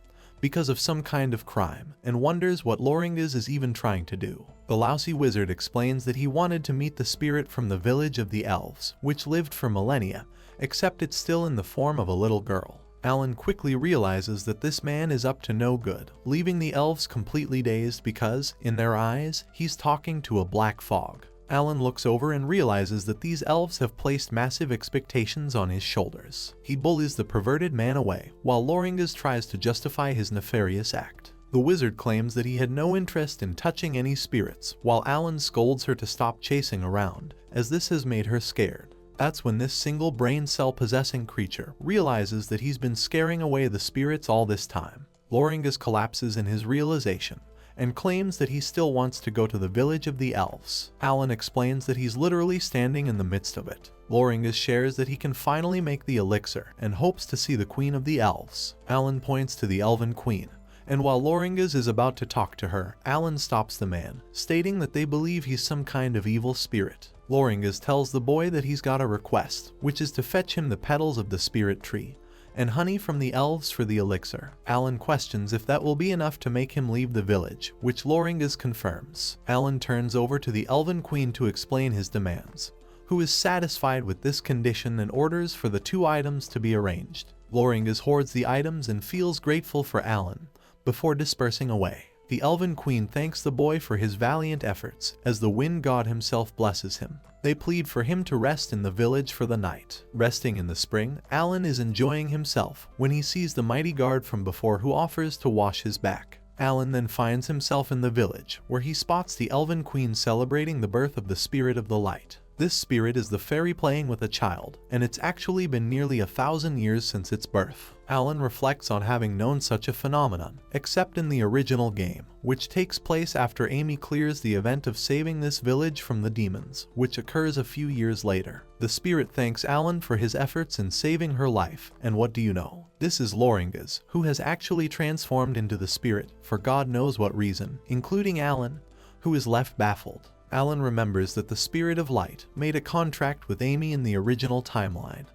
Speaker 1: because of some kind of crime, and wonders what Loringas is even trying to do. The lousy wizard explains that he wanted to meet the spirit from the village of the elves, which lived for millennia, except it's still in the form of a little girl. Alan quickly realizes that this man is up to no good, leaving the elves completely dazed because, in their eyes, he's talking to a black fog. Alan looks over and realizes that these elves have placed massive expectations on his shoulders. He bullies the perverted man away, while Loringas tries to justify his nefarious act. The wizard claims that he had no interest in touching any spirits, while Alan scolds her to stop chasing around, as this has made her scared. That's when this single brain cell possessing creature realizes that he's been scaring away the spirits all this time. Loringas collapses in his realization, and claims that he still wants to go to the village of the elves. Alan explains that he's literally standing in the midst of it. Loringas shares that he can finally make the elixir, and hopes to see the queen of the elves. Alan points to the elven queen, and while Loringas is about to talk to her, Alan stops the man, stating that they believe he's some kind of evil spirit. Loringas tells the boy that he's got a request, which is to fetch him the petals of the spirit tree, and honey from the elves for the elixir. Alan questions if that will be enough to make him leave the village, which Loringas confirms. Alan turns over to the elven queen to explain his demands, who is satisfied with this condition and orders for the 2 items to be arranged. Loringas hoards the items and feels grateful for Alan, before dispersing away. The elven queen thanks the boy for his valiant efforts, as the wind god himself blesses him. They plead for him to rest in the village for the night. Resting in the spring, Alan is enjoying himself when he sees the mighty guard from before who offers to wash his back. Alan then finds himself in the village, where he spots the elven queen celebrating the birth of the spirit of the light. This spirit is the fairy playing with a child, and it's actually been nearly 1,000 years since its birth. Alan reflects on having known such a phenomenon, except in the original game, which takes place after Amy clears the event of saving this village from the demons, which occurs a few years later. The spirit thanks Alan for his efforts in saving her life, and what do you know? This is Loringas, who has actually transformed into the spirit, for God knows what reason, including Alan, who is left baffled. Alan remembers that the Spirit of Light made a contract with Amy in the original timeline,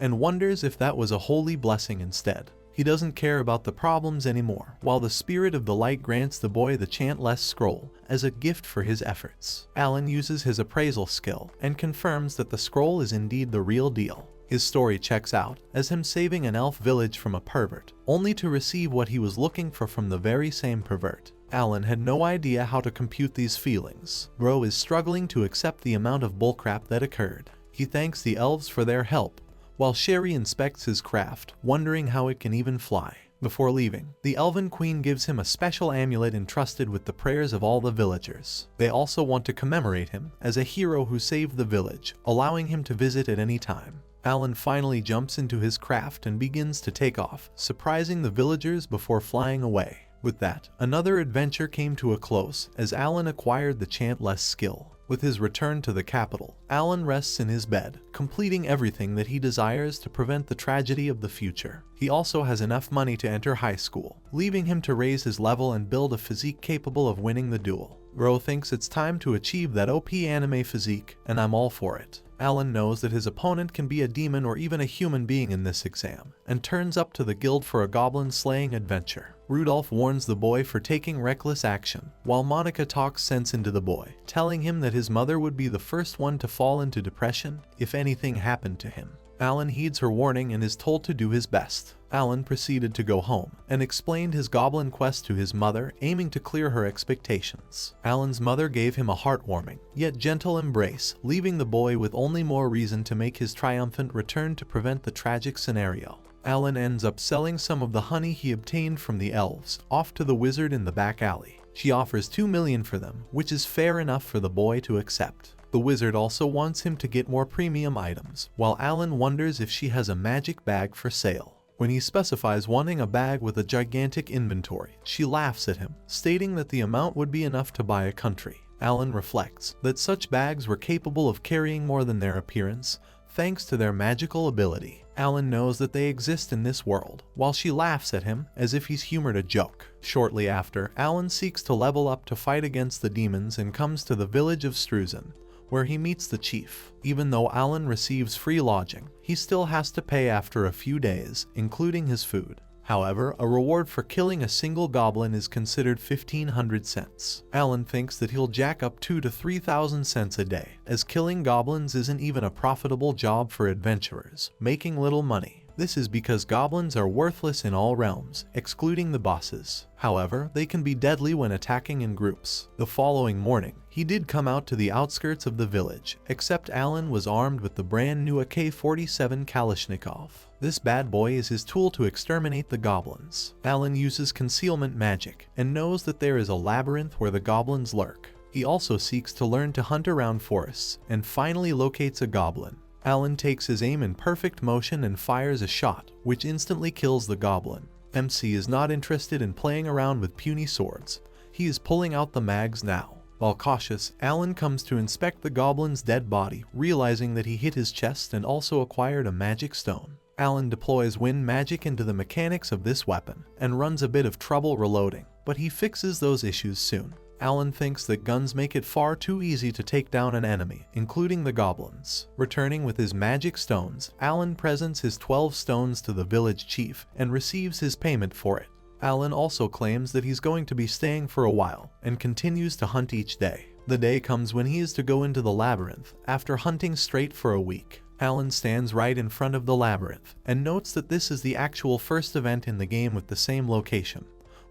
Speaker 1: and wonders if that was a holy blessing instead. He doesn't care about the problems anymore, while the Spirit of the Light grants the boy the Chantless Scroll as a gift for his efforts. Alan uses his appraisal skill and confirms that the scroll is indeed the real deal. His story checks out as him saving an elf village from a pervert, only to receive what he was looking for from the very same pervert. Alan had no idea how to compute these feelings. Bro is struggling to accept the amount of bullcrap that occurred. He thanks the elves for their help, while Sherry inspects his craft, wondering how it can even fly. Before leaving, the Elven Queen gives him a special amulet entrusted with the prayers of all the villagers. They also want to commemorate him as a hero who saved the village, allowing him to visit at any time. Alan finally jumps into his craft and begins to take off, surprising the villagers before flying away. With that, another adventure came to a close as Alan acquired the Chantless skill. With his return to the capital, Alan rests in his bed, completing everything that he desires to prevent the tragedy of the future. He also has enough money to enter high school, leaving him to raise his level and build a physique capable of winning the duel. Ro thinks it's time to achieve that OP anime physique, and I'm all for it. Alan knows that his opponent can be a demon or even a human being in this exam, and turns up to the guild for a goblin slaying adventure. Rudolph warns the boy for taking reckless action, while Monica talks sense into the boy, telling him that his mother would be the first one to fall into depression if anything happened to him. Alan heeds her warning and is told to do his best. Alan proceeded to go home and explained his goblin quest to his mother, aiming to clear her expectations. Alan's mother gave him a heartwarming, yet gentle embrace, leaving the boy with only more reason to make his triumphant return to prevent the tragic scenario. Alan ends up selling some of the honey he obtained from the elves off to the wizard in the back alley. She offers 2 million for them, which is fair enough for the boy to accept. The wizard also wants him to get more premium items, while Alan wonders if she has a magic bag for sale. When he specifies wanting a bag with a gigantic inventory, she laughs at him, stating that the amount would be enough to buy a country. Alan reflects that such bags were capable of carrying more than their appearance, thanks to their magical ability. Alan knows that they exist in this world, while she laughs at him as if he's humored a joke. Shortly after, Alan seeks to level up to fight against the demons and comes to the village of Struzen, where he meets the chief. Even though Alan receives free lodging, he still has to pay after a few days, including his food. However, a reward for killing a single goblin is considered 1,500 cents. Alan thinks that he'll jack up 2,000 to 3,000 cents a day, as killing goblins isn't even a profitable job for adventurers, making little money. This is because goblins are worthless in all realms, excluding the bosses. However, they can be deadly when attacking in groups. The following morning, he did come out to the outskirts of the village, except Alan was armed with the brand new AK-47 Kalashnikov. This bad boy is his tool to exterminate the goblins. Alan uses concealment magic and knows that there is a labyrinth where the goblins lurk. He also seeks to learn to hunt around forests and finally locates a goblin. Alan takes his aim in perfect motion and fires a shot, which instantly kills the goblin. MC is not interested in playing around with puny swords. He is pulling out the mags now. While cautious, Alan comes to inspect the goblin's dead body, realizing that he hit his chest and also acquired a magic stone. Alan deploys wind magic into the mechanics of this weapon and runs a bit of trouble reloading, but he fixes those issues soon. Alan thinks that guns make it far too easy to take down an enemy, including the goblins. Returning with his magic stones, Alan presents his 12 stones to the village chief and receives his payment for it. Alan also claims that he's going to be staying for a while and continues to hunt each day. The day comes when he is to go into the labyrinth after hunting straight for a week. Alan stands right in front of the labyrinth and notes that this is the actual first event in the game with the same location,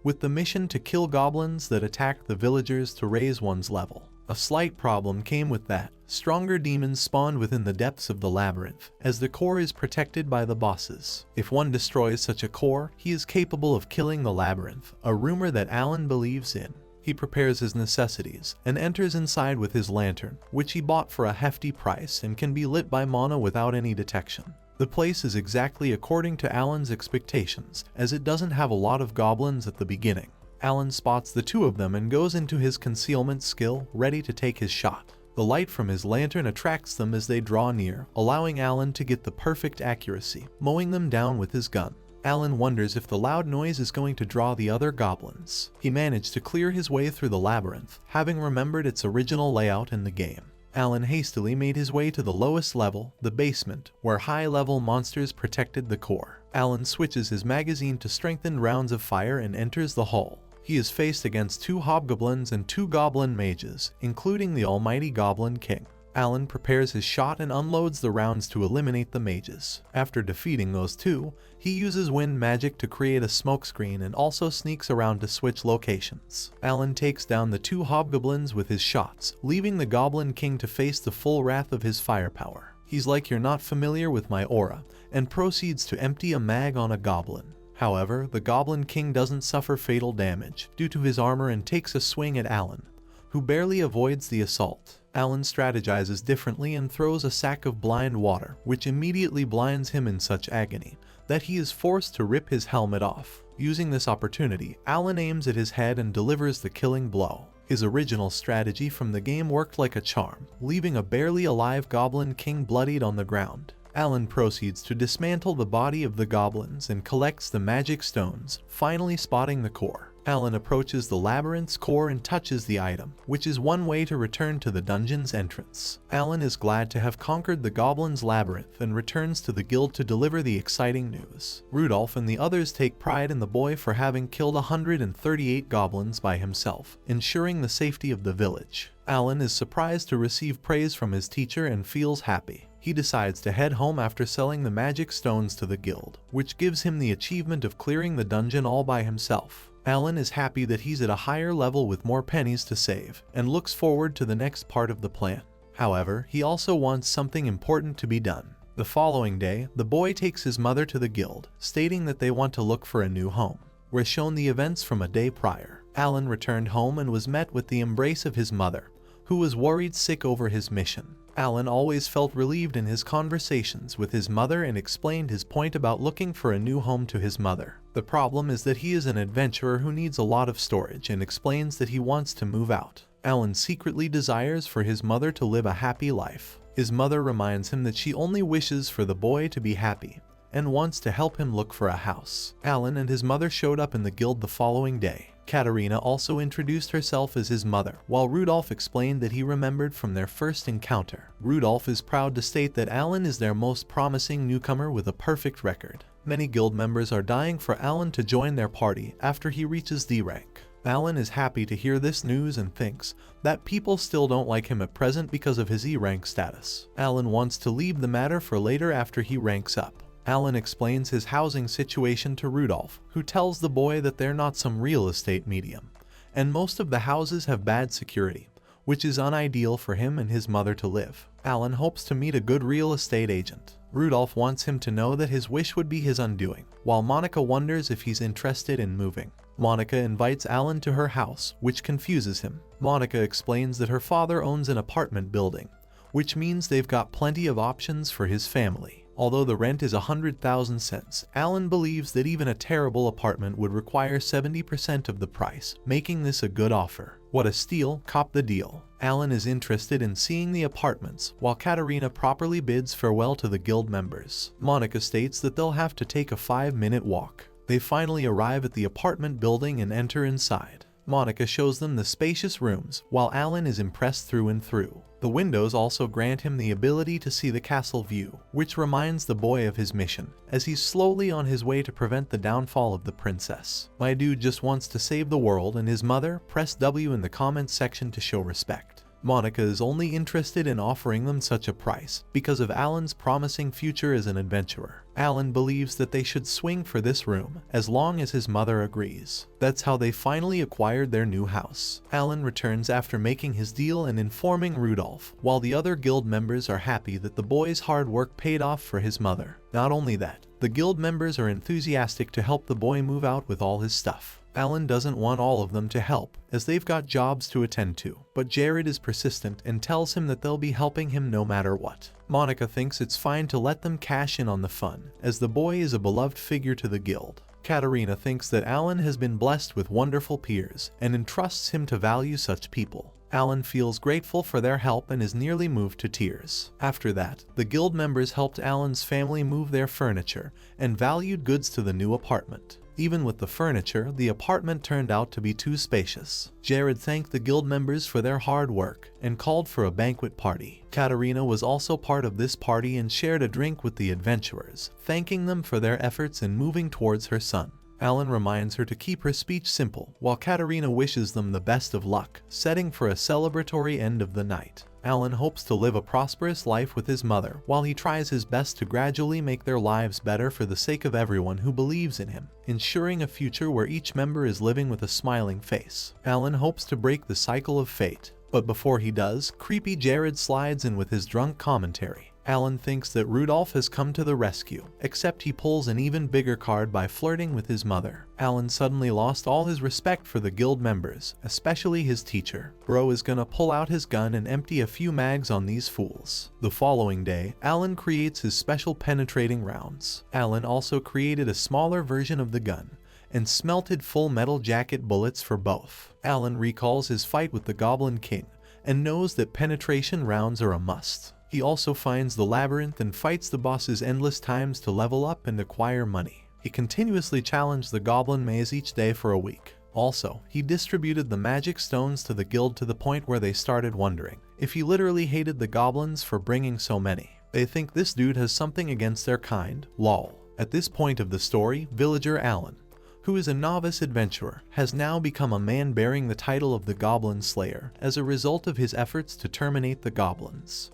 Speaker 1: with the mission to kill goblins that attack the villagers to raise one's level. A slight problem came with that. Stronger demons spawned within the depths of the labyrinth, as the core is protected by the bosses. If one destroys such a core, he is capable of killing the labyrinth, a rumor that Alan believes in. He prepares his necessities and enters inside with his lantern, which he bought for a hefty price and can be lit by mana without any detection. The place is exactly according to Alan's expectations, as it doesn't have a lot of goblins at the beginning. Alan spots the two of them and goes into his concealment skill, ready to take his shot. The light from his lantern attracts them as they draw near, allowing Alan to get the perfect accuracy, mowing them down with his gun. Alan wonders if the loud noise is going to draw the other goblins. He managed to clear his way through the labyrinth, having remembered its original layout in the game. Alan hastily made his way to the lowest level, the basement, where high-level monsters protected the core. Alan switches his magazine to strengthened rounds of fire and enters the hall. He is faced against 2 hobgoblins and 2 goblin mages, including the almighty Goblin King. Alan prepares his shot and unloads the rounds to eliminate the mages. After defeating those 2, he uses wind magic to create a smokescreen and also sneaks around to switch locations. Alan takes down the 2 hobgoblins with his shots, leaving the Goblin King to face the full wrath of his firepower. He's like, "You're not familiar with my aura," and proceeds to empty a mag on a goblin. However, the Goblin King doesn't suffer fatal damage due to his armor and takes a swing at Alan, who barely avoids the assault. Alan strategizes differently and throws a sack of blind water, which immediately blinds him in such agony that he is forced to rip his helmet off. Using this opportunity, Alan aims at his head and delivers the killing blow. His original strategy from the game worked like a charm, leaving a barely alive Goblin King bloodied on the ground. Alan proceeds to dismantle the body of the goblins and collects the magic stones, finally spotting the core. Alan approaches the labyrinth's core and touches the item, which is one way to return to the dungeon's entrance. Alan is glad to have conquered the goblin's labyrinth and returns to the guild to deliver the exciting news. Rudolph and the others take pride in the boy for having killed 138 goblins by himself, ensuring the safety of the village. Alan is surprised to receive praise from his teacher and feels happy. He decides to head home after selling the magic stones to the guild, which gives him the achievement of clearing the dungeon all by himself. Alan is happy that he's at a higher level with more pennies to save, and looks forward to the next part of the plan. However, he also wants something important to be done. The following day, the boy takes his mother to the guild, stating that they want to look for a new home. We're shown the events from a day prior. Alan returned home and was met with the embrace of his mother, who was worried sick over his mission. Alan always felt relieved in his conversations with his mother and explained his point about looking for a new home to his mother. The problem is that he is an adventurer who needs a lot of storage and explains that he wants to move out. Alan secretly desires for his mother to live a happy life. His mother reminds him that she only wishes for the boy to be happy and wants to help him look for a house. Alan and his mother showed up in the guild the following day. Katerina also introduced herself as his mother, while Rudolph explained that he remembered from their first encounter. Rudolph is proud to state that Alan is their most promising newcomer with a perfect record. Many guild members are dying for Alan to join their party after he reaches D rank. Alan is happy to hear this news and thinks that people still don't like him at present because of his E rank status. Alan wants to leave the matter for later after he ranks up. Alan explains his housing situation to Rudolph, who tells the boy that they're not some real estate medium, and most of the houses have bad security, which is unideal for him and his mother to live. Alan hopes to meet a good real estate agent. Rudolph wants him to know that his wish would be his undoing, while Monica wonders if he's interested in moving. Monica invites Alan to her house, which confuses him. Monica explains that her father owns an apartment building, which means they've got plenty of options for his family. Although the rent is 100,000 cents, Alan believes that even a terrible apartment would require 70% of the price, making this a good offer. What a steal, cop the deal. Alan is interested in seeing the apartments, while Katerina properly bids farewell to the guild members. Monica states that they'll have to take a 5-minute walk. They finally arrive at the apartment building and enter inside. Monica shows them the spacious rooms, while Alan is impressed through and through. The windows also grant him the ability to see the castle view, which reminds the boy of his mission, as he's slowly on his way to prevent the downfall of the princess. My dude just wants to save the world and his mother. Press W in the comments section to show respect. Monica is only interested in offering them such a price because of Alan's promising future as an adventurer. Alan believes that they should swing for this room as long as his mother agrees. That's how they finally acquired their new house. Alan returns after making his deal and informing Rudolph, while the other guild members are happy that the boy's hard work paid off for his mother. Not only that, the guild members are enthusiastic to help the boy move out with all his stuff. Alan doesn't want all of them to help, as they've got jobs to attend to, but Jared is persistent and tells him that they'll be helping him no matter what. Monica thinks it's fine to let them cash in on the fun, as the boy is a beloved figure to the guild. Katerina thinks that Alan has been blessed with wonderful peers, and entrusts him to value such people. Alan feels grateful for their help and is nearly moved to tears. After that, the guild members helped Alan's family move their furniture and valued goods to the new apartment. Even with the furniture, the apartment turned out to be too spacious. Jared thanked the guild members for their hard work and called for a banquet party. Katarina was also part of this party and shared a drink with the adventurers, thanking them for their efforts in moving towards her son. Alan reminds her to keep her speech simple, while Katarina wishes them the best of luck, setting for a celebratory end of the night. Alan hopes to live a prosperous life with his mother, while he tries his best to gradually make their lives better for the sake of everyone who believes in him, ensuring a future where each member is living with a smiling face. Alan hopes to break the cycle of fate, but before he does, creepy Jared slides in with his drunk commentary. Alan thinks that Rudolph has come to the rescue, except he pulls an even bigger card by flirting with his mother. Alan suddenly lost all his respect for the guild members, especially his teacher. Bro is gonna pull out his gun and empty a few mags on these fools. The following day, Alan creates his special penetrating rounds. Alan also created a smaller version of the gun and smelted full metal jacket bullets for both. Alan recalls his fight with the Goblin King and knows that penetration rounds are a must. He also finds the labyrinth and fights the bosses endless times to level up and acquire money. He continuously challenged the goblin maze each day for a week. Also, he distributed the magic stones to the guild to the point where they started wondering if he literally hated the goblins for bringing so many. They think this dude has something against their kind, lol. At this point of the story, villager Alan, who is a novice adventurer, has now become a man bearing the title of the Goblin Slayer as a result of his efforts to terminate the goblins.